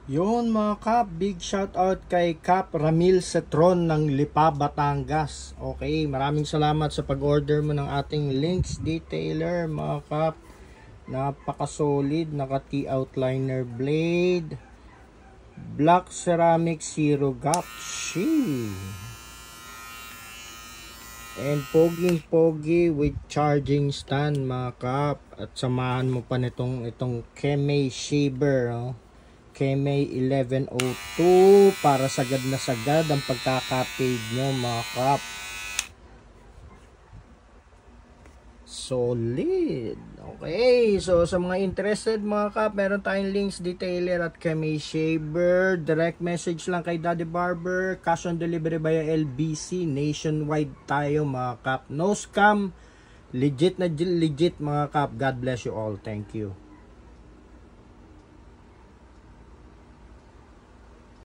Yun mga kap, big shout out kay Kap Ramil Cetron ng Lipa, Batangas. Okay, maraming salamat sa pag-order mo ng ating links detailer mga kap. Napaka solid, naka T-outliner blade, black ceramic zero gap sheen, and pogi with charging stand mga kap. At samahan mo pa itong Kemei shaver, oh. Kemei 1102 para sagad na sagad ang pagkaka-paid nyo mga kap. Solid. Okay, so sa mga interested mga kap, meron tayong links detailer at Kemei shaver. Direct message lang kay Daddy Barber. Cash on delivery via LBC. Nationwide tayo mga kap. No scam. Legit na legit mga kap. God bless you all. Thank you.